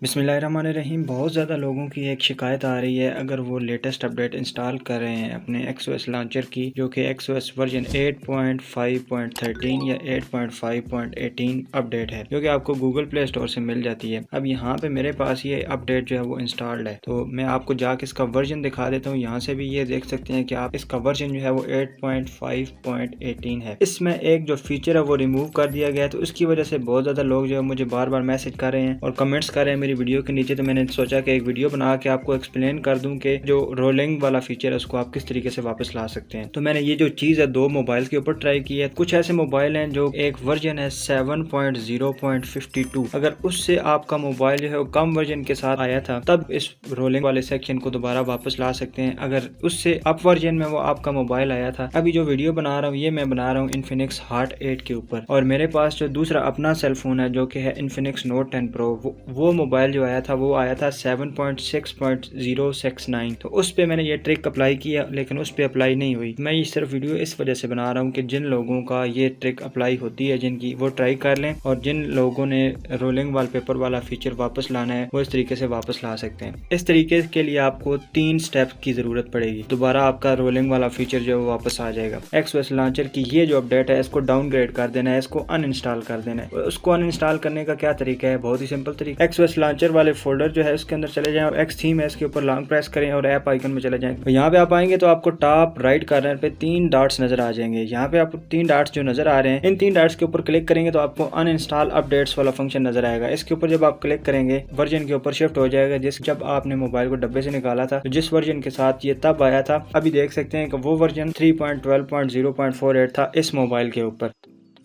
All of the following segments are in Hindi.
बिस्मिल्लाहिर्रहमानिर्रहीम। बहुत ज़्यादा लोगों की एक शिकायत आ रही है अगर वो लेटेस्ट अपडेट इंस्टॉल कर रहे हैं अपने XOS लॉन्चर की, जो कि XOS वर्जन 8.5.13 या 8.5.18 अपडेट है, जो कि आपको गूगल प्ले स्टोर से मिल जाती है। अब यहाँ पे मेरे पास ये अपडेट जो है वो इंस्टॉल्ड है, तो मैं आपको जाके इसका वर्जन दिखा देता हूँ। यहाँ से भी ये देख सकते हैं कि आप इसका वर्जन जो है वो 8.5.18 है। इसमें एक जो फीचर है वो रिमूव कर दिया गया है, तो उसकी वजह से बहुत ज़्यादा लोग जो है मुझे बार बार मैसेज कर रहे हैं और कमेंट्स कर रहे हैं मेरी वीडियो के नीचे। तो मैंने सोचा कि एक वीडियो बना के आपको एक्सप्लेन कर दूं कि जो रोलिंग वाला फीचर है उसको आप किस तरीके से वापस ला सकते हैं। तो मैंने ये जो चीज़ है 2 मोबाइल के ऊपर ट्राई की है। कुछ ऐसे मोबाइल हैं जो एक वर्जन है 7.0.52, अगर उससे आपका मोबाइल जो है वो कम वर्जन के साथ आया था तब इस रोलिंग वाले सेक्शन को दोबारा वापस ला सकते हैं। अगर उससे अप वर्जन में वो आपका मोबाइल आया था, अभी जो वीडियो बना रहा हूँ ये मैं बना रहा हूँ Infinix Hot 8 के ऊपर, और मेरे पास जो दूसरा अपना सेलफोन है जो कि है Infinix Note 10 Pro, वो मोबाइल जो आया था वो आया था 7.6.069। तो उस पे मैंने ये ट्रिक अप्लाई किया, लेकिन उस पे अप्लाई नहीं हुई। मैं ये सिर्फ वीडियो इस वजह से बना रहा हूँ कि जिन लोगों का ये ट्रिक अप्लाई होती है, जिनकी, वो ट्राई कर लें, और जिन लोगों ने रोलिंग वॉलपेपर वाला फीचर वापस लाना है वो इस तरीके से वापस ला सकते हैं। इस तरीके के लिए आपको 3 स्टेप की जरूरत पड़ेगी, दोबारा आपका रोलिंग वाला फीचर जो है वापस आ जाएगा। XOS लॉन्चर की ये जो अपडेट है इसको डाउनग्रेड कर देना है, इसको अनइंस्टॉल कर देना है। उसको अनइंस्टॉल करने का क्या तरीका है? बहुत ही सिंपल तरीका। XOS लॉन्चर वाले फोल्डर जो है उसके अंदर चले जाएं और X थीम है इसके ऊपर लॉन्ग प्रेस करें और ऐप आइकन में चले जाएं। तो यहाँ पे आप आएंगे तो आपको टॉप राइट कॉर्नर पे 3 डॉट्स नजर आ जाएंगे। यहाँ पे आपको 3 डॉट्स जो नजर आ रहे हैं, इन 3 डॉट्स के ऊपर क्लिक करेंगे तो आपको अनइंस्टॉल अपडेट्स वाला फंक्शन नजर आएगा। इसके ऊपर जब आप क्लिक करेंगे वर्जन के ऊपर शिफ्ट हो जाएगा। जब आपने मोबाइल को डब्बे से निकाला था तो जिस वर्जन के साथ ये तब आया था, अभी देख सकते हैं कि वो वर्जन 3.12.0.48 था इस मोबाइल के ऊपर।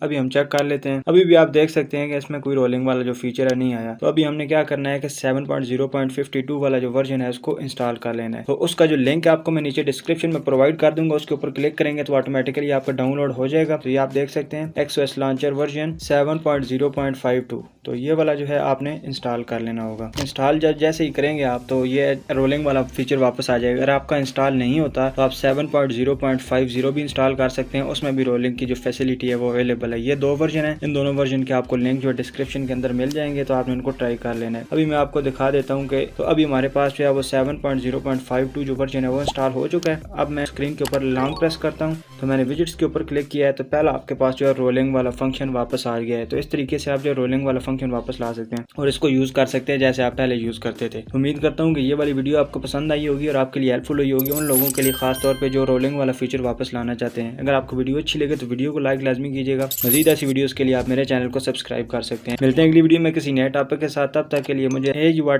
अभी हम चेक कर लेते हैं। अभी भी आप देख सकते हैं कि इसमें कोई रोलिंग वाला जो फीचर है नहीं आया। तो अभी हमने क्या करना है कि 7.0.52 वाला जो वर्जन है उसको इंस्टॉल कर लेना है। तो उसका जो लिंक है आपको मैं नीचे डिस्क्रिप्शन में प्रोवाइड कर दूंगा, उसके ऊपर क्लिक करेंगे तो ऑटोमेटिकली आपका डाउनलोड हो जाएगा। तो ये आप देख सकते हैं XOS लॉन्चर वर्जन 7.0.52, तो ये वाला जो है आपने इंस्टॉल कर लेना होगा। इंस्टॉल जैसे ही करेंगे आप तो ये रोलिंग वाला फीचर वापस आ जाएगा। अगर आपका इंस्टॉल नहीं होता तो आप 7.0.50 भी इंस्टॉल कर सकते हैं, उसमें भी रोलिंग की जो फैसिलिटी है वो अवेलेबल। ये 2 वर्जन है, इन दोनों वर्जन के आपको लिंक जो डिस्क्रिप्शन के अंदर मिल जाएंगे, तो आपने उनको ट्राई कर लेना है। अभी मैं आपको दिखा देता हूँ कि तो अभी हमारे पास जो है वो 7.0.52 जो वर्जन है वो इंस्टॉल हो चुका है। अब मैं स्क्रीन के ऊपर लॉन्ग प्रेस करता हूँ तो मैंने विजेट्स के ऊपर क्लिक किया है, तो पहला आपके पास जो है रोलिंग वाला फंक्शन वापस आ गया है। तो इस तरीके से आप जो रोलिंग वाला फंक्शन वापस ला सकते हैं और इसको यूज कर सकते हैं जैसे आप पहले यूज करते थे। उम्मीद करता हूँ कि ये वाली वीडियो आपको पसंद आई होगी और आपके लिए हेल्पफुल हुई होगी, उन लोगों के लिए खास तौर पर जो रोलिंग वाला फीचर वापस लाना चाहते हैं। अगर आपको वीडियो अच्छी लगे तो वीडियो को लाइक लाजमी कीजिएगा। मजीद ऐसी वीडियोस के लिए आप मेरे चैनल को सब्सक्राइब कर सकते हैं। मिलते हैं अगली वीडियो में किसी नए टॉपिक के साथ। तब तक के लिए मुझे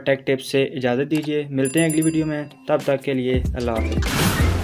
टेक टिप्स से इजाजत दीजिए। मिलते हैं अगली वीडियो में, तब तक के लिए अल्लाह हाफ़िज़।